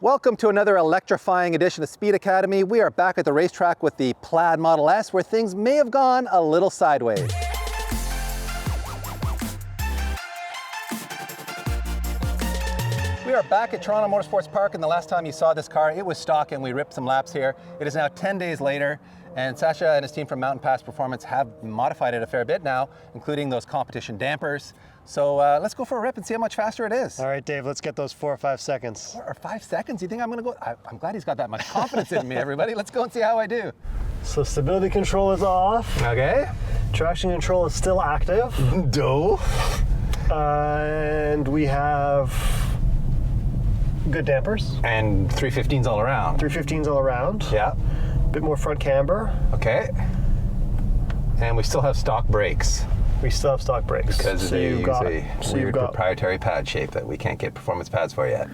Welcome to another electrifying edition of Speed Academy. We are back at the racetrack with the Plaid Model S, where things may have gone a little sideways. We are back at Toronto Motorsports Park, and the last time you saw this car, it was stock and we ripped some laps here. It is now 10 days later, and Sasha and his team from Mountain Pass Performance have modified it a fair bit now, including those competition dampers. So let's go for a rip and see how much faster it is. All right, Dave, let's get those 4 or 5 seconds. 4 or 5 seconds? You think I'm gonna go? I'm glad he's got that much confidence in me, everybody. Let's go and see how I do. So stability control is off. Okay. Traction control is still active. Doe. And we have good dampers. And 315s all around. 315s all around. Yeah. Bit more front camber. Okay. And we still have stock brakes. We still have stock brakes. Because they use a weird proprietary pad shape that we can't get performance pads for yet.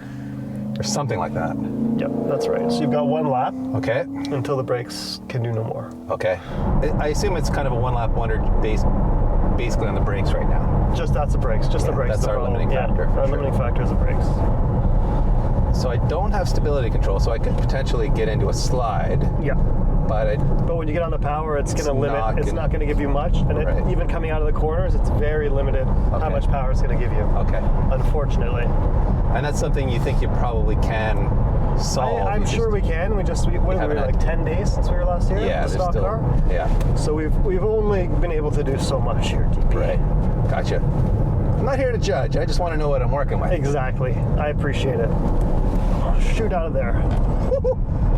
Or something like that. Yep, that's right. So you've got 1 lap. Okay. Until the brakes can do no more. Okay. I assume it's kind of a 1-lap wonder basically on the brakes right now. Just that's the brakes. Just the brakes. That's our limiting factor. Our limiting factor is the brakes. So I don't have stability control, so I could potentially get into a slide. Yeah. But when you get on the power, it's going to limit. It's not going to give you much, and even coming out of the corners, it's very limited how much power it's going to give you. Okay. Unfortunately. And that's something you think you probably can solve. I'm sure we can. We were like 10 days since we were last here. Yeah, the stock car. Yeah. So we've only been able to do so much here, DP. Right. Gotcha. I'm not here to judge. I just want to know what I'm working with. Exactly. I appreciate it. Shoot out of there.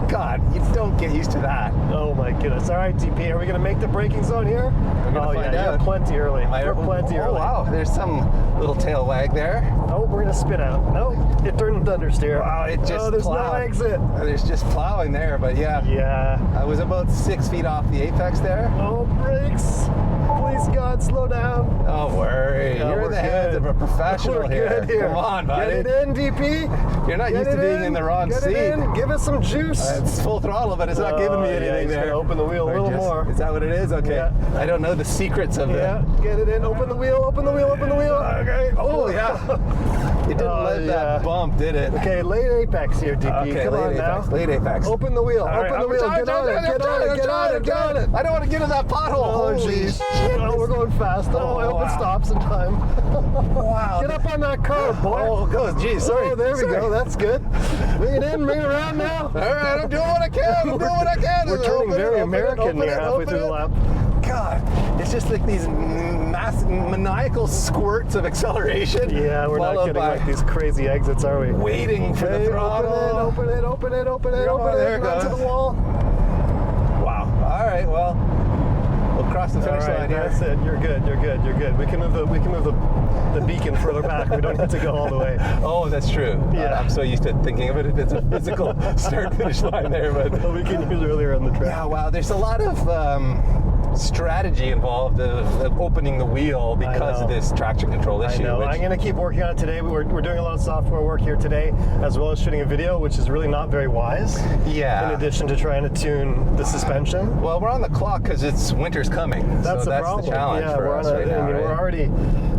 God, you don't get used to that. Oh my goodness. All right, DP, are we going to make the braking zone here? We're going to find out. You're plenty early. You're plenty early. Oh, wow. There's some little tail wag there. Oh, we're going to spin out. No, it turned understeer. Wow, it just there's plowed. no exit. There's just plowing there, but yeah. Yeah. I was about 6 feet off the apex there. Oh, brakes. Please, God, slow down. Don't worry. You're in the hands of a professional here. Come on, buddy. Get it in, DP. You're not used to being in the wrong seat. Get it in. Give us some juice. It's full throttle, but it's not giving me anything there. Open the wheel a little more. Is that what it is? Okay. Yeah. I don't know the secrets of it. Get it in. Open the wheel. Open the wheel. Open the wheel. Okay. Oh, yeah. It didn't let that bump, did it? Okay, late apex here, DP. Okay, come on now. Late apex. Open the wheel. Open the wheel. Get on it. Get on it. Get on it. Get on it. I don't want to get in that pothole. Oh, jeez. Oh, we're going fast. Oh, I hope it stops in time. Wow. Get up on that curb, boy. Oh, it goes. Geez, sorry. Oh, there we go. That's good. Bring it in. Bring it around now. All right, I'm doing what I can. I'm doing what I can. We're turning very American here halfway through the lap. God, it's just like these maniacal squirts of acceleration. Yeah, we're not getting like these crazy exits, are we? Waiting for the throttle. Open it, open it, open it, open it. There it goes. To the wall. Wow. All right, well, we'll cross the finish line here. That's it. You're good. You're good. You're good. We can move the beacon further back. We don't need to go all the way. Oh, that's true. Yeah. I'm so used to thinking of it if it's a physical start-finish line there, but we can use earlier on the track. Yeah. Wow. There's a lot of strategy involved of opening the wheel because of this traction control issue. I know. I'm going to keep working on it today. We're doing a lot of software work here today, as well as shooting a video, which is really not very wise. Yeah. In addition to trying to tune the suspension. Well, we're on the clock because it's winter's coming. That's the problem. The challenge for us right now. I mean, we're already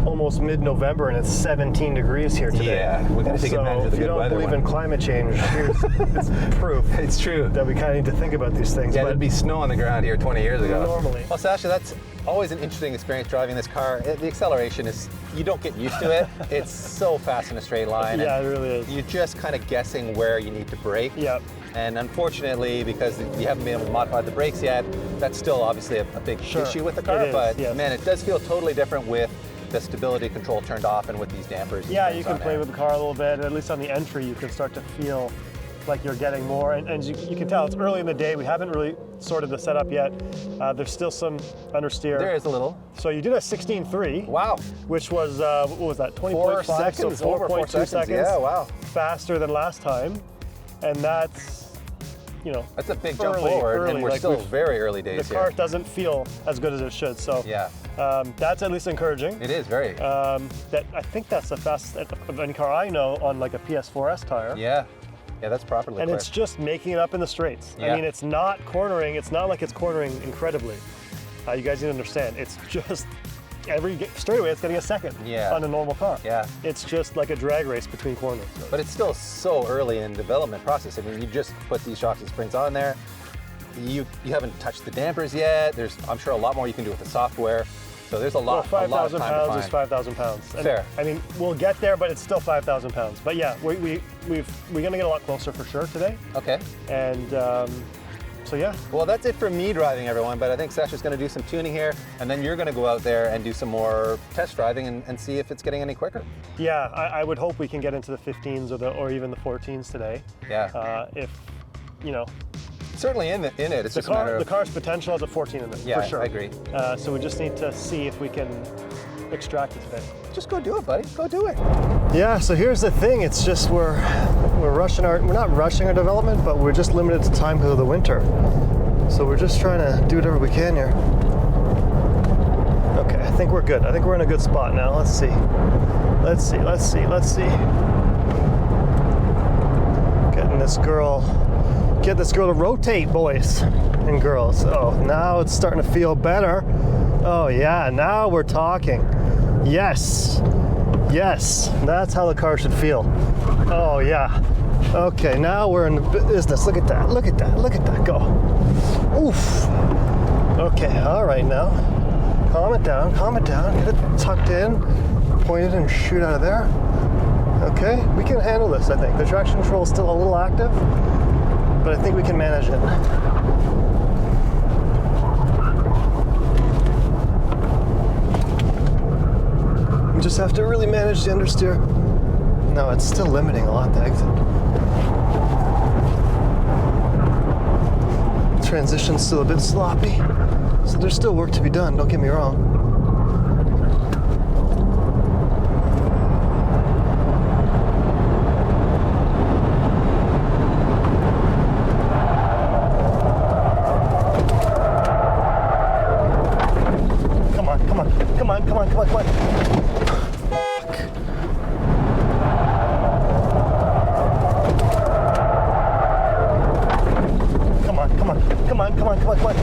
almost mid-November and it's 17 degrees here today. Yeah, we got to take advantage of the good weather. If you don't believe in climate change, it's proof. It's true that we kind of need to think about these things. Yeah, there'd be snow on the ground here 20 years ago. Normally. Well, Sasha, that's always an interesting experience driving this car. The acceleration is, you don't get used to it. It's so fast in a straight line. Yeah, it really is. You're just kind of guessing where you need to brake. Yep. And unfortunately, because you haven't been able to modify the brakes yet, that's still obviously a big issue with the car. Man, it does feel totally different with the stability control turned off and with these dampers. Yeah, you can play with the car a little bit. At least on the entry, you can start to feel like you're getting more. And you can tell it's early in the day. We haven't really sorted the setup yet. There's still some understeer. There is a little. So you did a 16.3. Wow. Which was, what was that, 20.5 seconds, so over 4 seconds. Yeah, wow. Faster than last time. And that's, you know, that's a big jump forward, and we're still very early days here. The car doesn't feel as good as it should, so yeah, that's at least encouraging. It is very. That I think that's the fastest of any car I know on like a PS4S tire. Yeah, yeah, that's properly. And it's just making it up in the straights. Yeah. I mean, it's not cornering. It's not like it's cornering incredibly. You guys need to understand. It's just every straightaway it's getting a second on a normal car. Yeah. It's just like a drag race between corners. But it's still so early in development process. I mean, you just put these shocks and springs on there. You haven't touched the dampers yet. There's, I'm sure, a lot more you can do with the software. So there's a lot, well, a lot of time to 5,000 find. pounds is 5,000 pounds. Fair. I mean, we'll get there, but it's still 5,000 pounds. But yeah, we're gonna get a lot closer for sure today. Okay. And so yeah. Well, that's it for me driving, everyone. But I think Sasha's going to do some tuning here, and then you're going to go out there and do some more test driving and see if it's getting any quicker. Yeah, I would hope we can get into the 15s or even the 14s today. Yeah. If you know. Certainly in it. It's just a matter of the car's potential has a 14 in it, yeah, for sure. I agree. So we just need to see if we can extract it today. Just go do it, buddy. Go do it. Yeah. So here's the thing. It's just we're not rushing our development, but we're just limited to time because of the winter. So we're just trying to do whatever we can here. Okay, I think we're good. I think we're in a good spot now. Let's see. Get this girl to rotate, boys and girls. Oh, now it's starting to feel better. Oh yeah, now we're talking. Yes, that's how the car should feel. Oh yeah. Okay, now we're in the business. Look at that, go. Oof. Okay, all right now. Calm it down, get it tucked in, point it and shoot out of there. Okay, we can handle this, I think. The traction control is still a little active, but I think we can manage it. We just have to really manage the understeer. No, it's still limiting a lot, the exit. Transition's still a bit sloppy, so there's still work to be done, don't get me wrong. Come on. Come on. Fuck.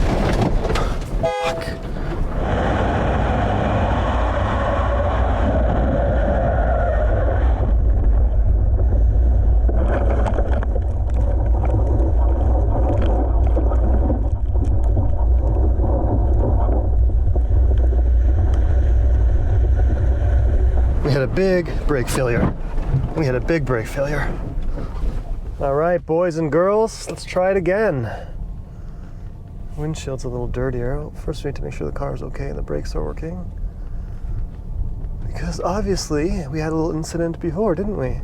We had a big brake failure. All right, boys and girls, let's try it again. Windshield's a little dirtier. First, we need to make sure the car is okay and the brakes are working. Because obviously, we had a little incident before, didn't we?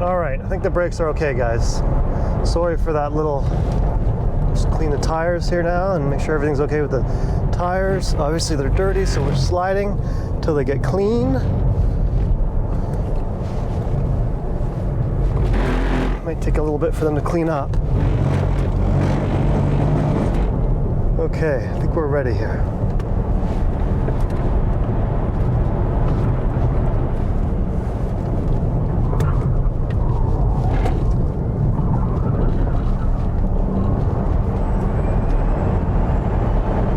All right, I think the brakes are okay, guys. Sorry for that little... Just clean the tires here now and make sure everything's okay with the tires. Obviously, they're dirty, so we're sliding until they get clean. Might take a little bit for them to clean up. Okay, I think we're ready here.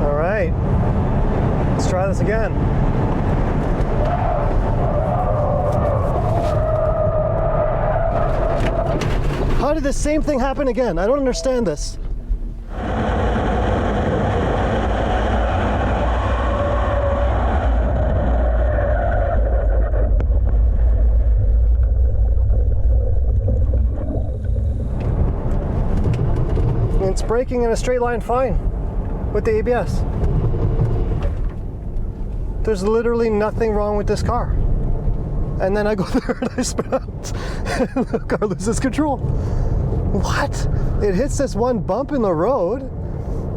All right, let's try this again. How did the same thing happen again? I don't understand this. It's braking in a straight line fine with the ABS. There's literally nothing wrong with this car. And then I go there and I spin out and the car loses control. What? It hits this one bump in the road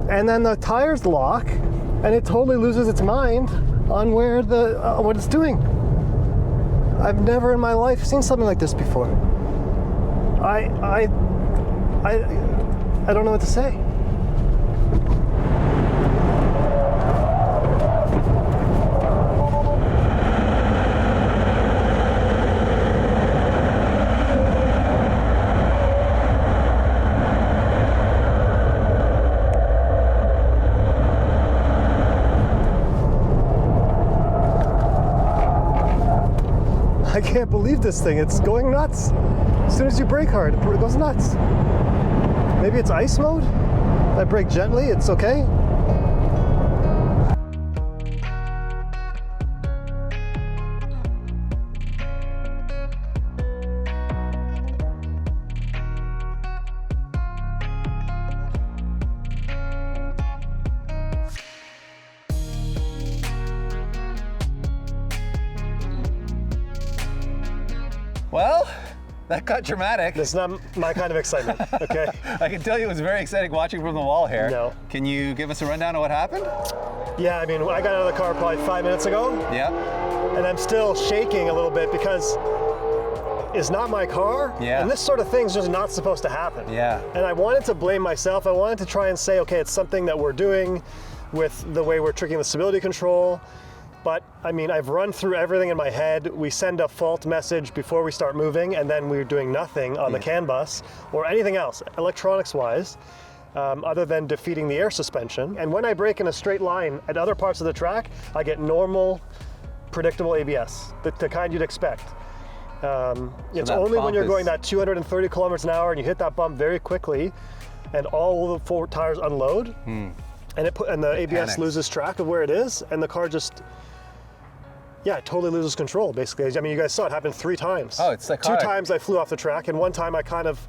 and then the tires lock and it totally loses its mind on where what it's doing. I've never in my life seen something like this before. I don't know what to say. can't believe this thing. It's going nuts. As soon as you brake hard, it goes nuts. Maybe it's ice mode? If I brake gently, it's okay? Well, that got dramatic. It's not my kind of excitement, okay? I can tell you it was very exciting watching from the wall here. No. Can you give us a rundown of what happened? Yeah, I mean, I got out of the car probably 5 minutes ago. Yeah. And I'm still shaking a little bit because it's not my car. Yeah. And this sort of thing's just not supposed to happen. Yeah. And I wanted to blame myself. I wanted to try and say, okay, it's something that we're doing with the way we're tricking the stability control. But I mean, I've run through everything in my head. We send a fault message before we start moving, and then we're doing nothing on the CAN bus or anything else, electronics-wise, other than defeating the air suspension. And when I brake in a straight line at other parts of the track, I get normal, predictable ABS, the kind you'd expect. It's only when you're going that 230 kilometers an hour and you hit that bump very quickly, and all the four tires unload, and the ABS panics. loses track of where it is, and the car just. Yeah, it totally loses control, basically. I mean, you guys saw it happen 3 times. Oh, it's like 2 times I flew off the track, and 1 time I kind of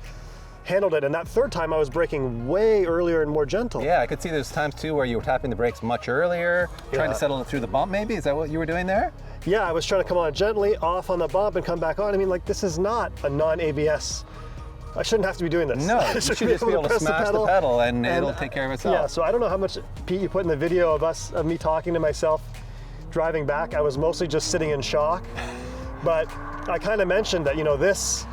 handled it, and that 3rd time I was braking way earlier and more gentle. Yeah, I could see there's times too where you were tapping the brakes much earlier, trying to settle it through the bump maybe? Is that what you were doing there? Yeah, I was trying to come on gently, off on the bump, and come back on. I mean, like, this is not a non-ABS. I shouldn't have to be doing this. No, you should just be able to smash the pedal and it'll take care of itself. Yeah, so I don't know how much, Pete, you put in the video of me talking to myself driving back. I was mostly just sitting in shock, but I kind of mentioned that, you know, this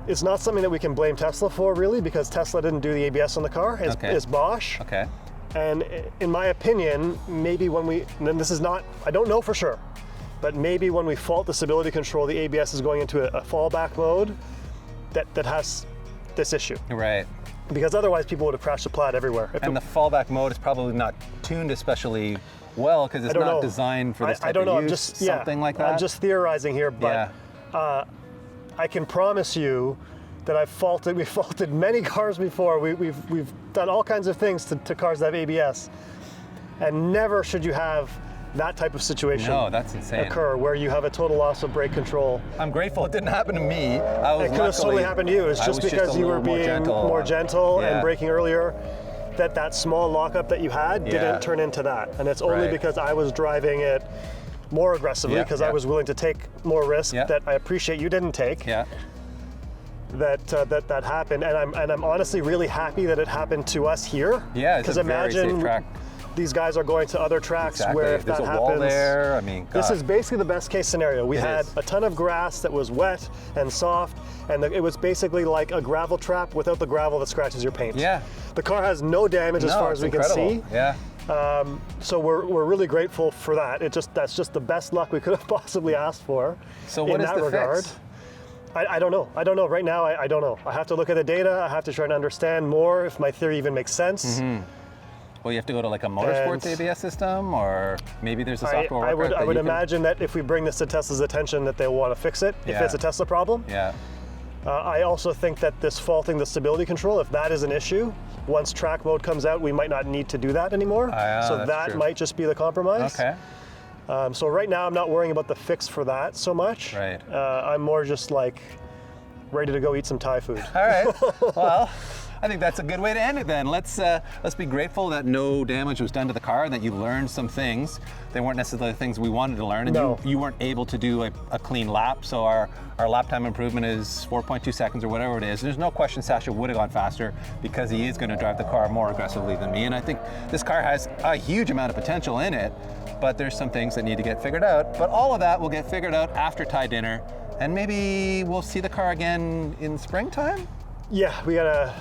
is not something that we can blame Tesla for, really, because Tesla didn't do the ABS on the car. It's Bosch. Okay. And in my opinion, maybe when and this is not, I don't know for sure, but maybe when we fault the stability control, the ABS is going into a fallback mode that has this issue. Right. Because otherwise people would have crashed the Plaid everywhere. And the fallback mode is probably not tuned especially well because it's not designed for this type of use, I'm just, something like that. I'm just theorizing here, but I can promise you that we've faulted many cars before. We've done all kinds of things to cars that have ABS, and never should you have that type of situation that's insane. occur where you have a total loss of brake control. I'm grateful it didn't happen to me. It could have totally happened to you. It's just because you were being more gentle and braking earlier, that small lockup that you had didn't turn into that. And it's only because I was driving it more aggressively because I was willing to take more risk that I appreciate you didn't take. That happened, and I'm honestly really happy that it happened to us here. Yeah, it's because a very safe track. These guys are going to other tracks where if there's that a happens, wall there. I mean, God. This is basically the best case scenario. We had a ton of grass that was wet and soft, and it was basically like a gravel trap without the gravel that scratches your paint. Yeah. The car has no damage as far as we can see. Yeah. So we're really grateful for that. That's just the best luck we could have possibly asked for. So what is the fix? I don't know. I don't know. Right now, I don't know. I have to look at the data. I have to try to understand more if my theory even makes sense. Well, you have to go to like a motorsports ABS system, or maybe there's a software workaround. I would imagine that if we bring this to Tesla's attention, that they'll want to fix it if it's a Tesla problem. Yeah. I also think that this faulting the stability control, if that is an issue, once track mode comes out, we might not need to do that anymore. So that might just be the compromise. Okay. So right now, I'm not worrying about the fix for that so much. Right. I'm more just like ready to go eat some Thai food. All right. Well, I think that's a good way to end it then. Let's be grateful that no damage was done to the car and that you learned some things. They weren't necessarily things we wanted to learn, and you weren't able to do a clean lap. So our lap time improvement is 4.2 seconds or whatever it is. There's no question Sasha would have gone faster because he is going to drive the car more aggressively than me. And I think this car has a huge amount of potential in it, but there's some things that need to get figured out. But all of that will get figured out after Thai dinner, and maybe we'll see the car again in springtime? Yeah, we gotta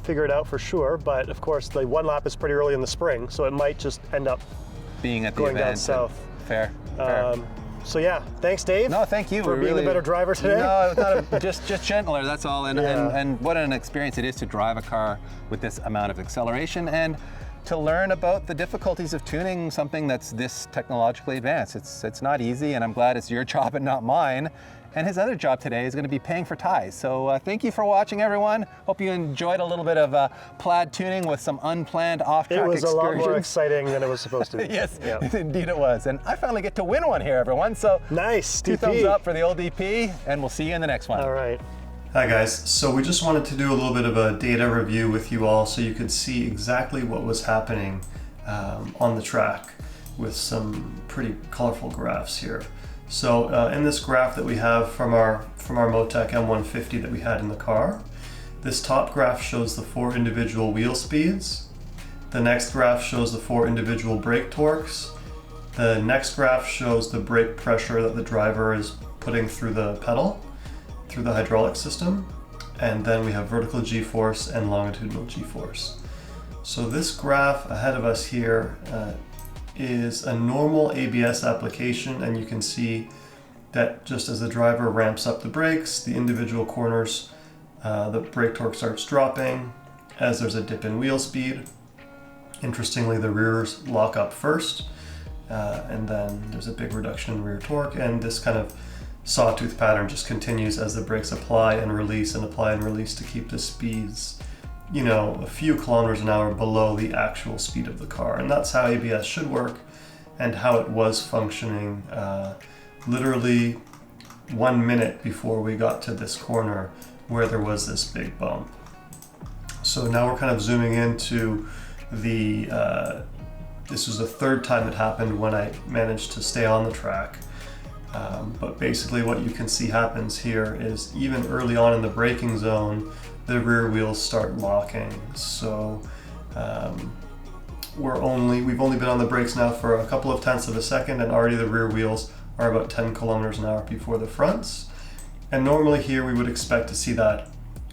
figure it out for sure, but of course the 1 lap is pretty early in the spring, so it might just end up being at the going event down south. Fair. So yeah, thanks Dave. No, thank you. For being the better driver today. No, just gentler, that's all. And what an experience it is to drive a car with this amount of acceleration. And to learn about the difficulties of tuning something that's this technologically advanced. It's not easy, and I'm glad it's your job and not mine. And his other job today is going to be paying for ties. So thank you for watching, everyone. Hope you enjoyed a little bit of plaid tuning with some unplanned off-track excursions. It was a lot more exciting than it was supposed to be. Yes, indeed it was. And I finally get to win one here, everyone. So nice, two DP. thumbs up for the old DP, and we'll see you in the next one. All right. Hi guys, so we just wanted to do a little bit of a data review with you all so you could see exactly what was happening on the track with some pretty colorful graphs here. So in this graph that we have from our Motec M150 that we had in the car, this top graph shows the 4 individual wheel speeds. The next graph shows the 4 individual brake torques. The next graph shows the brake pressure that the driver is putting through the pedal, through the hydraulic system. And then we have vertical G-force and longitudinal G-force. So this graph ahead of us here is a normal ABS application, and you can see that just as the driver ramps up the brakes, the individual corners, the brake torque starts dropping as there's a dip in wheel speed. Interestingly, the rears lock up first, and then there's a big reduction in rear torque, and this kind of sawtooth pattern just continues as the brakes apply and release to keep the speeds, you know, a few kilometers an hour below the actual speed of the car. And that's how ABS should work and how it was functioning literally 1 minute before we got to this corner where there was this big bump. So now we're kind of zooming into the, this was the 3rd time it happened when I managed to stay on the track. But basically what you can see happens here is even early on in the braking zone, the rear wheels start locking. So we've only been on the brakes now for a couple of tenths of a second, and already the rear wheels are about 10 kilometers an hour before the fronts. And normally here we would expect to see that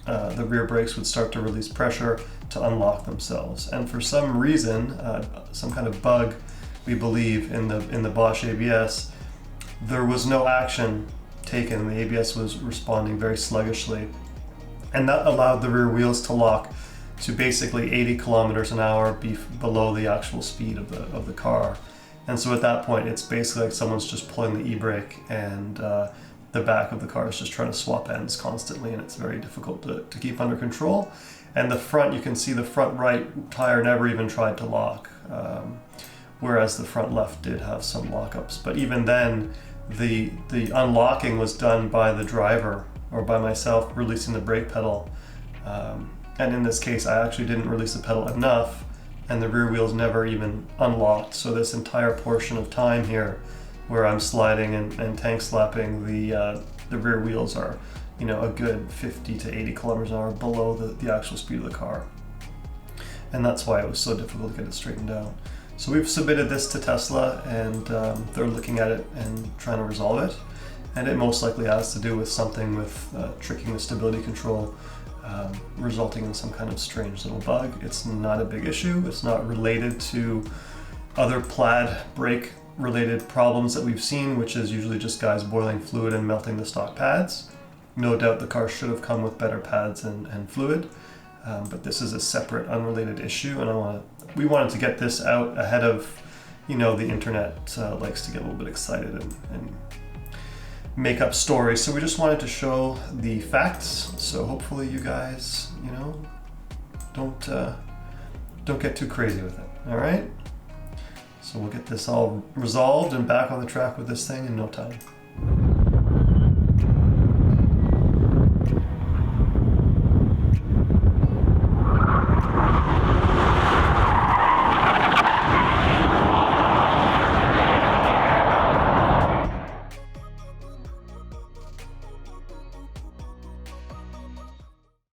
the rear brakes would start to release pressure to unlock themselves. And for some reason, some kind of bug, we believe in the Bosch ABS, there was no action taken. The ABS was responding very sluggishly, and that allowed the rear wheels to lock to basically 80 kilometers an hour below the actual speed of the car. And so at that point, it's basically like someone's just pulling the e-brake, and the back of the car is just trying to swap ends constantly, and it's very difficult to keep under control. And the front, you can see the front right tire never even tried to lock, whereas the front left did have some lockups. But even then, the unlocking was done by the driver or by myself releasing the brake pedal. And in this case, I actually didn't release the pedal enough, and the rear wheels never even unlocked. So this entire portion of time here where I'm sliding and tank slapping, the rear wheels are, you know, a good 50 to 80 kilometers an hour below the actual speed of the car. And that's why it was so difficult to get it straightened out. So we've submitted this to Tesla, and they're looking at it and trying to resolve it. And it most likely has to do with something with tricking the stability control, resulting in some kind of strange little bug. It's not a big issue. It's not related to other plaid brake related problems that we've seen, which is usually just guys boiling fluid and melting the stock pads. No doubt the car should have come with better pads and fluid, but this is a separate, unrelated issue, and we wanted to get this out ahead of, you know, the internet likes to get a little bit excited and make up stories. So we just wanted to show the facts. So hopefully you guys, you know, don't get too crazy with it. All right. So we'll get this all resolved and back on the track with this thing in no time.